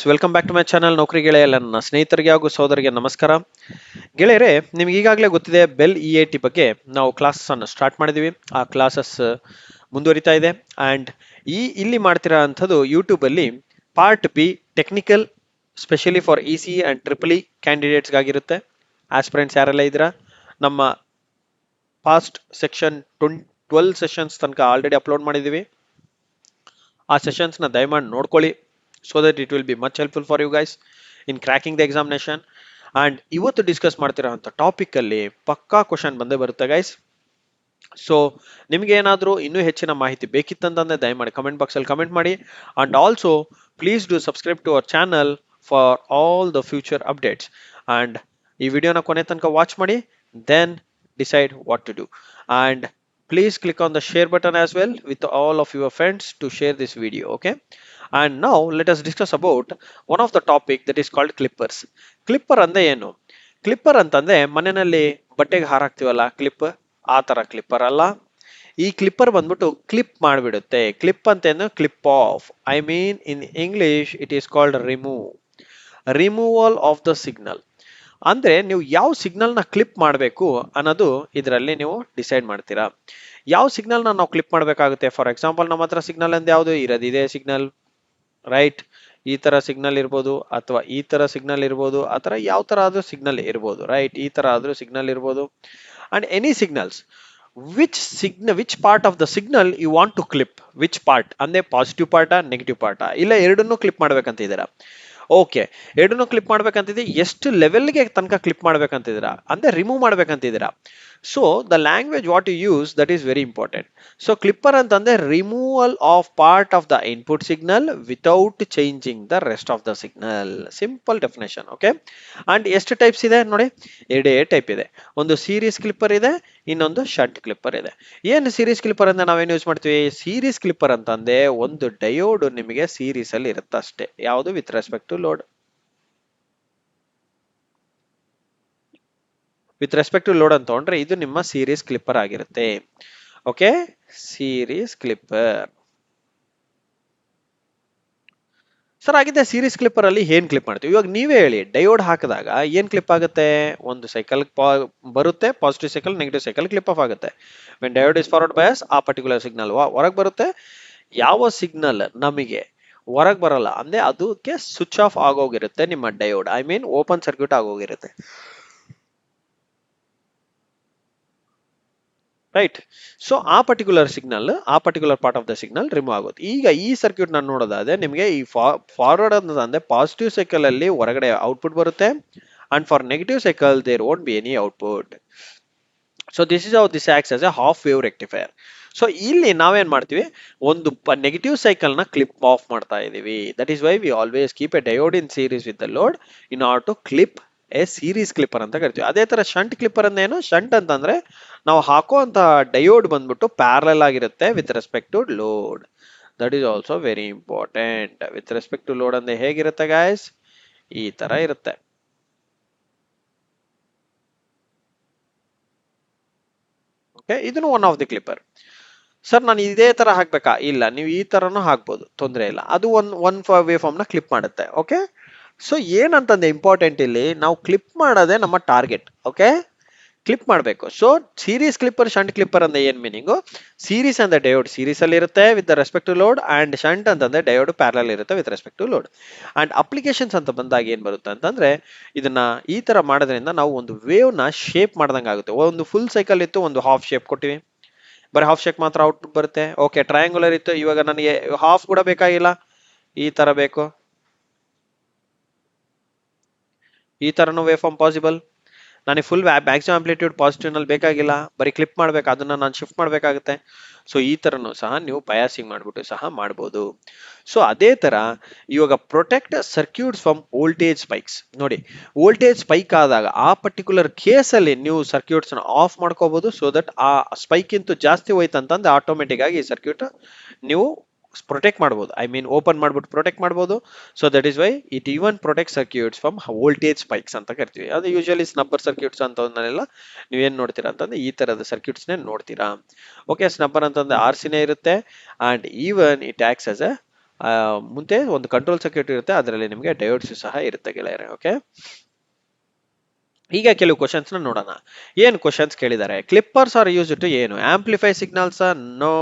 Welcome back to my channel ನೌಕರಿ ಗೆಳೆಯಲ್ಲ ನನ್ನ ಸ್ನೇಹಿತರಿಗೆ ಹಾಗೂ ಸಹೋದರಿಗೆ ನಮಸ್ಕಾರ. ಗೆಳೆಯರೆ, ನಿಮ್ಗೆ ಈಗಾಗಲೇ ಗೊತ್ತಿದೆ ಬೆಲ್ EAT ಬಗ್ಗೆ ನಾವು ಕ್ಲಾಸಸ್ ಅನ್ನು ಸ್ಟಾರ್ಟ್ ಮಾಡಿದೀವಿ. ಆ ಕ್ಲಾಸಸ್ ಮುಂದುವರಿತಾ ಇದೆ ಅಂಡ್ ಇಲ್ಲಿ ಮಾಡ್ತಿರೋ ಅಂಥದ್ದು ಯೂಟ್ಯೂಬ್ ಅಲ್ಲಿ part B technical specially for ECE and triple candidates ಆಗಿರುತ್ತೆ. ಆಸ್ಪಿರೆಂಟ್ಸ್ ಯಾರೆಲ್ಲ ಇದ್ದೀರಾ, ನಮ್ಮ ಪಾಸ್ಟ್ ಸೆಕ್ಷನ್ 12 ಸೆಷನ್ಸ್ ತನಕ ಆಲ್ರೆಡಿ ಅಪ್ಲೋಡ್ ಮಾಡಿದೀವಿ. ಆ ಸೆಷನ್ಸ್ ನ ದಯಮಾಡಿ ನೋಡ್ಕೊಳ್ಳಿ, so that it will be much helpful for you guys in cracking the examination. and ಇವತ್ತು ಡಿಸ್ಕಸ್ ಮಾಡ್ತಿರೋಂಥ ಟಾಪಿಕ್ ಅಲ್ಲಿ ಪಕ್ಕಾ ಕ್ವಶನ್ ಬಂದೇ ಬರುತ್ತೆ ಗೈಸ್. ಸೊ ನಿಮ್ಗೆ ಏನಾದರೂ ಇನ್ನೂ ಹೆಚ್ಚಿನ ಮಾಹಿತಿ ಬೇಕಿತ್ತಂತಂದ್ರೆ ದಯಮಾಡಿ ಕಮೆಂಟ್ ಬಾಕ್ಸ್ ಅಲ್ಲಿ ಕಮೆಂಟ್ ಮಾಡಿ. And also please do subscribe to our channel for all the future updates. And ಈ ವಿಡಿಯೋನ ಕೊನೆ ತನಕ ವಾಚ್ ಮಾಡಿ, then decide what to do. And please click on the share button as well with all of your friends to share this video. Okay, and now let us discuss about one of the topic that is called clippers. Clipper ಅಂದ್ರೆ ಏನು? Clipper ಅಂತಂದ್ರೆ ಮನೆಯಲ್ಲಿ ಬಟ್ಟೆಗೆ ಹಾರಾಕ್ತಿವಲ್ಲ clip, ಆ ತರ clipper ಅಲ್ಲ. ಈ clipper ಬಂದ್ಬಿಟ್ಟು ಕ್ಲಿಪ್ ಮಾಡಿಬಿಡುತ್ತೆ. ಕ್ಲಿಪ್ ಅಂತ ಏನು? Clip of. I mean in English it is called removal of the signal. ಅಂದ್ರೆ ನೀವು ಯಾವ ಸಿಗ್ನಲ್ ನ ಕ್ಲಿಪ್ ಮಾಡಬೇಕು ಅನ್ನೋದು ಇದರಲ್ಲಿ ನೀವು ಡಿಸೈಡ್ ಮಾಡ್ತೀರಾ. ಯಾವ ಸಿಗ್ನಲ್ ನಾವು ಕ್ಲಿಪ್ ಮಾಡಬೇಕಾಗುತ್ತೆ? ಫಾರ್ ಎಕ್ಸಾಂಪಲ್ ನಮ್ಮ ಹತ್ರ ಸಿಗ್ನಲ್ ಅಂತ ಯಾವುದು ಇದೇ ಸಿಗ್ನಲ್, ರೈಟ್? ಈ ತರ ಸಿಗ್ನಲ್ ಇರ್ಬೋದು, ಅಥವಾ ಈ ತರ ಸಿಗ್ನಲ್ ಇರ್ಬೋದು, ಅಥವಾ ಯಾವ ತರ ಆದ್ರೂ ಸಿಗ್ನಲ್ ಇರ್ಬೋದು, ರೈಟ್? ಈ ತರ ಆದ್ರೂ ಸಿಗ್ನಲ್ ಇರ್ಬೋದು. And any signals, which part of the signal you want to clip, which part ಅಂದ್ರೆ ಪಾಸಿಟಿವ್ ಪಾರ್ಟಾ ನೆಗೆಟಿವ್ ಪಾರ್ಟಾ, ಇಲ್ಲ ಎರಡನ್ನೂ ಕ್ಲಿಪ್ ಮಾಡ್ಬೇಕಂತ ಇದ್ದೀರಾ? ಓಕೆ, ಎರಡನ್ನೂ ಕ್ಲಿಪ್ ಮಾಡ್ಬೇಕಂತಿದೆ. ಎಷ್ಟು ಲೆವೆಲ್ಗೆ ತನಕ ಕ್ಲಿಪ್ ಮಾಡ್ಬೇಕಂತಿದ್ದೀರಾ ಅಂದ್ರೆ ರಿಮೂವ್ ಮಾಡ್ಬೇಕಂತಿದ್ದೀರಾ? So the language what you use that is very important. So clipper ಅಂತಂದ್ರೆ removal of part of the input signal without changing the rest of the signal. Simple definition. Okay, and ಎಷ್ಟು types ಇದೆ ನೋಡಿ? ಎರಡೇ type ಇದೆ. ಒಂದು series clipper ಇದೆ, ಇನ್ನೊಂದು shunt clipper ಇದೆ. ಏನು ಸೀರೀಸ್ ಕ್ಲಿಪ್ಪರ್ ಅಂದ್ರೆ ನಾವೇನು ಯೂಸ್ ಮಾಡ್ತೀವಿ? ಸೀರೀಸ್ ಕ್ಲಿಪ್ಪರ್ ಅಂತಂದ್ರೆ ಒಂದು ಡಯೋಡ್ ನಿಮಗೆ ಸೀರೀಸ್ ಅಲ್ಲಿ ಇರುತ್ತೆ ಅಷ್ಟೇ. ಯಾವುದು? With respect to load. With respect to load ಅಂತ ತಗೊಂಡ್ರೆ ಇದು ನಿಮ್ಮ ಸೀರೀಸ್ ಕ್ಲಿಪ್ಪರ್ ಆಗಿರುತ್ತೆ. Okay, series clipper. ಸರ್ ಆಗಿದೆ, ಸೀರೀಸ್ ಕ್ಲಿಪ್ಪರ್ ಅಲ್ಲಿ ಏನ್ ಕ್ಲಿಪ್ ಮಾಡ್ತೀವಿ? ಇವಾಗ ನೀವೇ ಹೇಳಿ, ಡಯೋಡ್ ಹಾಕಿದಾಗ ಏನ್ ಕ್ಲಿಪ್ ಆಗುತ್ತೆ? ಒಂದು ಸೈಕಲ್ ಬರುತ್ತೆ, positive cycle negative cycle clip off ಆಗುತ್ತೆ. When diode is forward bias, ಆ ಪರ್ಟಿಕ್ಯುಲರ್ ಸಿಗ್ನಲ್ ಹೊರಗೆ ಬರುತ್ತೆ. ಯಾವ ಸಿಗ್ನಲ್ ನಮಗೆ ಹೊರಗೆ ಬರಲ್ಲ ಅಂದ್ರೆ ಅದಕ್ಕೆ ಸ್ವಿಚ್ ಆಫ್ ಆಗೋಗಿರುತ್ತೆ ನಿಮ್ಮ diode. I mean open circuit ಆಗೋಗಿರುತ್ತೆ, ರೈಟ್? ಸೊ ಆ ಪರ್ಟಿಕ್ಯುಲರ್ ಸಿಗ್ನಲ್, ಆ particular part of the signal remove ಆಗುತ್ತೆ. ಈಗ ಈ ಸರ್ಕ್ಯೂಟ್ ನಾನು ನೋಡೋದಾದ್ರೆ ನಿಮಗೆ ಈ ಫಾರ್ವರ್ಡ್ ಅಂದ್ರೆ ಪಾಸಿಟಿವ್ ಸೈಕಲ್ ಅಲ್ಲಿ ಹೊರಗಡೆ ಔಟ್ಪುಟ್ ಬರುತ್ತೆ, and for negative cycle there won't be any output. So this is how this acts as a half wave rectifier. So ಇಲ್ಲಿ ನಾವೇನ್ ಮಾಡ್ತೀವಿ? ಒಂದು ನೆಗೆಟಿವ್ ಸೈಕಲ್ ನ ಕ್ಲಿಪ್ ಆಫ್ ಮಾಡ್ತಾ ಇದೀವಿ. That is why we always keep a diode in series with the load in order to clip a series clipper ಅಂತ ಕರಿತೀವಿ. ಅದೇ ತರ ಶಂಟ್ ಕ್ಲಿಪ್ಪರ್ ಅಂದೇನು? ಶಂಟ್ ಅಂತಂದ್ರೆ ನಾವು ಹಾಕುವಂತ ಡಯೋಡ್ ಬಂದ್ಬಿಟ್ಟು ಪ್ಯಾರಲಲ್ ಆಗಿರುತ್ತೆ with respect to load. That is also very important. With respect to load ಅಂದ್ರೆ ಹೇಗಿರುತ್ತೆ ಗಾಯ್ಸ್? ಈ ತರ ಇರುತ್ತೆ. ಓಕೆ, ಇದನ್ನು one of the clipper. Sir ನಾನು ಇದೇ ತರ ಹಾಕ್ಬೇಕಾ? ಇಲ್ಲ, ನೀವು ಈ ತರನು ಹಾಕ್ಬೋದು, ತೊಂದರೆ ಇಲ್ಲ. ಅದು ಒನ್ ವೇವ್ ಫಾರ್ಮ್ ನ ಕ್ಲಿಪ್ ಮಾಡುತ್ತೆ. ಓಕೆ, ಸೊ ಏನಂತಂದ್ರೆ ಇಂಪಾರ್ಟೆಂಟ್ ಇಲ್ಲಿ ನಾವು ಕ್ಲಿಪ್ ಮಾಡೋದೇ ನಮ್ಮ ಟಾರ್ಗೆಟ್. ಓಕೆ, ಕ್ಲಿಪ್ ಮಾಡಬೇಕು. So series clipper, shunt clipper ಅಂದ್ರೆ ಏನ್ ಮೀನಿಂಗು? ಸೀರೀಸ್ ಅಂದ್ರೆ ಡಯೋಡ್ ಸೀರೀಸ್ ಅಲ್ಲಿ ಇರುತ್ತೆ with respect to load, and shunt ಅಂತಂದ್ರೆ ಡಯೋಡ್ ಪ್ಯಾರಲಲ್ ಇರುತ್ತೆ with respect to load. And applications ಅಂತ ಬಂದಾಗ ಏನ್ ಬರುತ್ತೆ ಅಂತಂದ್ರೆ ಇದನ್ನ ಈ ತರ ಮಾಡೋದ್ರಿಂದ ನಾವು ಒಂದು ವೇವ್ ನ ಶೇಪ್ ಮಾಡ್ದಂಗೆ ಆಗುತ್ತೆ. ಒಂದು ಫುಲ್ ಸೈಕಲ್ ಇತ್ತು, ಒಂದು ಹಾಫ್ ಶೇಪ್ ಕೊಟ್ಟಿವಿ, ಬರೀ ಹಾಫ್ ಶೇಪ್ ಮಾತ್ರ ಔಟ್ಪುಟ್ ಬರುತ್ತೆ. ಓಕೆ, ಟ್ರಯಾಂಗುಲರ್ ಇತ್ತು, ಇವಾಗ ನನಗೆ ಹಾಫ್ ಕೂಡ ಬೇಕಾಗಿಲ್ಲ, ಈ ತರ ಬೇಕು. ಈ ತರನು ವೇವ್ ಫಾರ್ಮ್ ಪಾಸಿಬಲ್. ನನಗೆ ಫುಲ್ ಮ್ಯಾಕ್ಸಿಮಮ್ ಆಂಪ್ಲಿಟ್ಯೂಡ್ ಪಾಸಿಟಿವ್ ನಲ್ಲಿ ಬೇಕಾಗಿಲ್ಲ, ಬರೀ ಕ್ಲಿಪ್ ಮಾಡ್ಬೇಕು, ಅದನ್ನ ನಾನು ಶಿಫ್ಟ್ ಮಾಡ್ಬೇಕಾಗುತ್ತೆ. ಸೊ ಈ ತರನು ಸಹ ನೀವು ಬಯಾಸಿಂಗ್ ಮಾಡ್ಬಿಟ್ಟು ಸಹ ಮಾಡ್ಬೋದು. ಸೊ ಅದೇ ತರ ಇವಾಗ protect circuits from voltage spikes. ನೋಡಿ, ವೋಲ್ಟೇಜ್ ಸ್ಪೈಕ್ ಆದಾಗ ಆ ಪರ್ಟಿಕ್ಯುಲರ್ ಕೇಸ್ ಅಲ್ಲಿ ನೀವು ಸರ್ಕ್ಯೂಟ್ಸ್ ಆಫ್ ಮಾಡ್ಕೋಬಹುದು. ಸೊ ದಟ್ ಆ ಸ್ಪೈಕ್ ಇಂತೂ ಜಾಸ್ತಿ ಹೋಯ್ತು ಅಂತಂದ್ರೆ ಆಟೋಮೆಟಿಕ್ ಆಗಿ ಸರ್ಕ್ಯೂಟ್ ನೀವು ಪ್ರೊಟೆಕ್ಟ್ ಮಾಡಬಹುದು. ಐ ಮೀನ್ ಓಪನ್ ಮಾಡ್ಬಿಟ್ಟು ಪ್ರೊಟೆಕ್ಟ್ ಮಾಡಬಹುದು. So that is why it even protect circuits from voltage spikes ಅಂತ ಕರಿತೀವಿ. ಅದು ಯೂಶಲಿ ಸ್ನಬ್ಬರ್ ಸರ್ಕ್ಯೂಟ್ಸ್ ಅಂತಂದೆಲ್ಲ ನೀವೇನ್ ನೋಡ್ತೀರಾ ಅಂತಂದ್ರೆ ಈ ತರದ ಸರ್ಕ್ಯೂಟ್ಸ್ ನೇ ನೋಡ್ತೀರಾ. ಓಕೆ, ಸ್ನಬ್ಬರ್ ಅಂತಂದ್ರೆ RC ನೇ ಇರುತ್ತೆ, and even it acts as A ಮುಂದೆ ಒಂದು ಕಂಟ್ರೋಲ್ ಸರ್ಕ್ಯೂಟ್ ಇರುತ್ತೆ, ಅದರಲ್ಲಿ ನಿಮಗೆ ಡಯೋಡ್ಸ್ ಸಹ ಇರುತ್ತೆ ಗೆಳೆಯರೆ. ಓಕೆ, ಈಗ ಕೆಲವು ಕ್ವಶನ್ಸ್ ನೋಡೋಣ. ಏನ್ ಕ್ವಶನ್ಸ್ ಕೇಳಿದ್ದಾರೆ? ಕ್ಲಿಪ್ಪರ್ಸ್ ಆರ್ ಯೂಸ್ ಟು ಏನು? Amplify signals? No.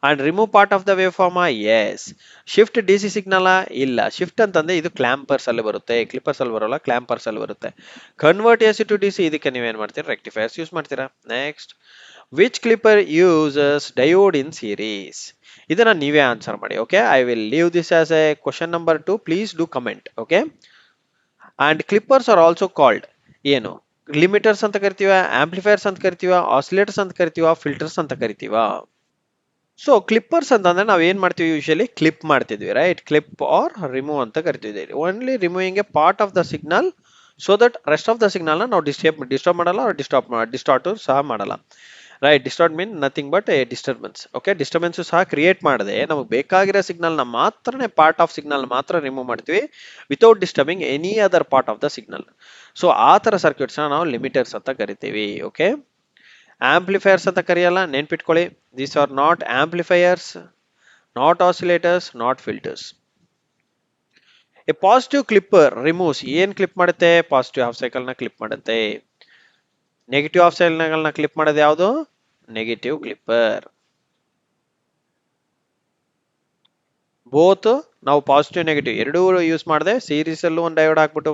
And remove part of the wave form? Yes. Shift D C signal? ಇಲ್ಲ. ಶಿಫ್ಟ್ ಅಂತಂದ್ರೆ ಇದು ಕ್ಲಾಂಪರ್ಸ್ ಅಲ್ಲಿ ಬರುತ್ತೆ, ಕ್ಲಿಪ್ಪರ್ಸ್ ಅಲ್ಲಿ ಬರೋಲ್ಲ, ಕ್ಲಾಂಪರ್ಸ್ ಅಲ್ಲಿ ಬರುತ್ತೆ. Convert AC to D C, ಇದಕ್ಕೆ ನೀವೇನ್ ಮಾಡ್ತೀರಾ? ರೆಕ್ಟಿಫೈರ್ಸ್ ಯೂಸ್ ಮಾಡ್ತೀರಾ. Next, which clipper uses diode in series? ಇದನ್ನ ನೀವೇ ಆನ್ಸರ್ ಮಾಡಿ. Okay, I will leave this as a question number 2. Please do comment. Okay, and clippers are also called ಏನು? Limiters ಅಂತ ಕರಿತೀವ, amplifiers ಅಂತ ಕರಿತೀವ, ಆಸಿಲೇಟರ್ಸ್ ಅಂತ ಕರಿತೀವ, filters ಅಂತ ಕರಿತೀವ? So ಕ್ಲಿಪ್ಪರ್ಸ್ ಅಂತಂದ್ರೆ ನಾವ್ ಏನ್ ಮಾಡ್ತೀವಿ? ಯೂಶಲಿ ಕ್ಲಿಪ್ ಮಾಡ್ತಿದ್ವಿ, ರೈಟ್? ಕ್ಲಿಪ್ ಆರ್ ರಿಮೂವ್ ಅಂತ ಕರಿತಿದ್ವಿ. Only removing a part of the signal, so that rest of the signal ನ ನಾವು ಡಿಸ್ಟರ್ಬ್ ಮಾಡಲ್ಲ, ಡಿಸ್ಟಾರ್ಟ್ ಸಹ ಮಾಡಲ್ಲ, right? Distort mean nothing but a disturbance. Okay, disturbance ಸಹ ಕ್ರಿಯೇಟ್ ಮಾಡದೆ ನಮಗೆ ಬೇಕಾಗಿರೋ ಸಿಗ್ನಲ್ ನ ಮಾತ್ರನೇ, ಪಾರ್ಟ್ ಆಫ್ ಸಿಗ್ನಲ್ ಮಾತ್ರ ರಿಮೂವ್ ಮಾಡ್ತೀವಿ, without disturbing any other part of the signal. So ಆ ತರ ಸರ್ಕ್ಯೂಟ್ಸ್ ನಾವು ಲಿಮಿಟರ್ಸ್ ಅಂತ ಕರಿತೀವಿ. ಓಕೆ, ಆಂಪ್ಲಿಫೈಯರ್ಸ್ ಅಂತ ಕರೆಯಲ್ಲ, ನೆನ್ಪಿಟ್ಕೊಳ್ಳಿ. These are not amplifiers, not oscillators, not filters. A positive clipper removes, ಏನ್ ಕ್ಲಿಪ್ ಮಾಡುತ್ತೆ? ಪಾಸಿಟಿವ್ ಹಾಫ್ ಸೈಕಲ್ ನ ಕ್ಲಿಪ್ ಮಾಡುತ್ತೆ. ನೆಗೆಟಿವ್ ಹಾಫ್ ಸೈಕಲ್ ನ ಕ್ಲಿಪ್ ಮಾಡೋದು ಯಾವುದು? Negative clipper. ಬೋತ್ ನಾವು ಪಾಸಿಟಿವ್ ನೆಗೆಟಿವ್ ಎರಡೂ ಯೂಸ್ ಮಾಡದೆ, ಸೀರೀಸ್ ಅಲ್ಲೂ ಒಂದು ಡಯೋಡ್ ಹಾಕ್ಬಿಟ್ಟು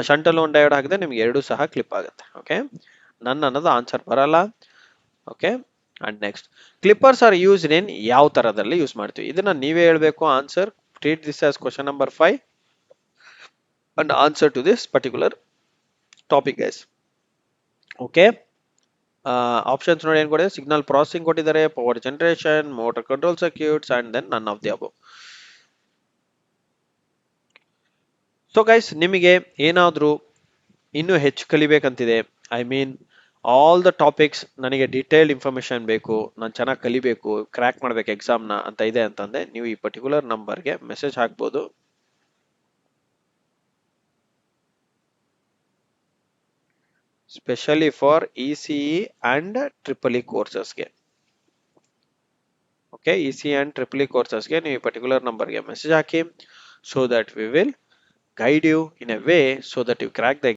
ಶಂಟ್ ಅಲ್ಲೂ ಒಂದು ಡಯೋಡ್ ಹಾಕಿದ್ರೆ ನಿಮ್ಗೆ ಎರಡೂ ಸಹ ಕ್ಲಿಪ್ ಆಗುತ್ತೆ. ಓಕೆ, ನನ್ ಅನ್ನೋದು ಆನ್ಸರ್ ಬರಲ್ಲ. Okay, and next, clippers are use in ಯಾವ ತರದಲ್ಲಿ ಯೂಸ್ ಮಾಡ್ತೀವಿ? ಇದನ್ನ ನೀವೇ ಹೇಳ್ಬೇಕು answer. Treat this as question number 5 and answer to this particular topic guys. Okay, options ನೋಡಿ ಏನ್ ಕೊಟ್ಟಿದೆ? ಸಿಗ್ನಲ್ ಪ್ರಾಸೆಸಿಂಗ್ ಕೊಟ್ಟಿದ್ದಾರೆ, power generation, motor control circuits, and then none of the above. So guys, ನಿಮಗೆ ಏನಾದ್ರೂ ಇನ್ನೂ ಹೆಚ್ಚು ಕಲಿಬೇಕಂತಿದೆ, I mean all the topics, ನನಗೆ ಡೀಟೇಲ್ಡ್ ಇನ್ಫಾರ್ಮೇಶನ್ ಬೇಕು, ನಾನು ಚೆನ್ನಾಗಿ ಕಲಿಬೇಕು, ಕ್ರ್ಯಾಕ್ ಮಾಡ್ಬೇಕು ಎಕ್ಸಾಮ್ನ ಅಂತ ಇದೆ ಅಂತಂದ್ರೆ ನೀವು ಈ ಪರ್ಟಿಕ್ಯುಲರ್ ನಂಬರ್ಗೆ ಮೆಸೇಜ್ ಹಾಕ್ಬೋದು. Specially for ECE and triple E ಕೋರ್ಸಸ್ಗೆ. Okay, EC and triple E ಕೋರ್ಸಸ್ಗೆ ನೀವು ಈ ಪರ್ಟಿಕ್ಯುಲರ್ ನಂಬರ್ಗೆ ಮೆಸೇಜ್ ಹಾಕಿ, so that we will guide you in a way so that you crack the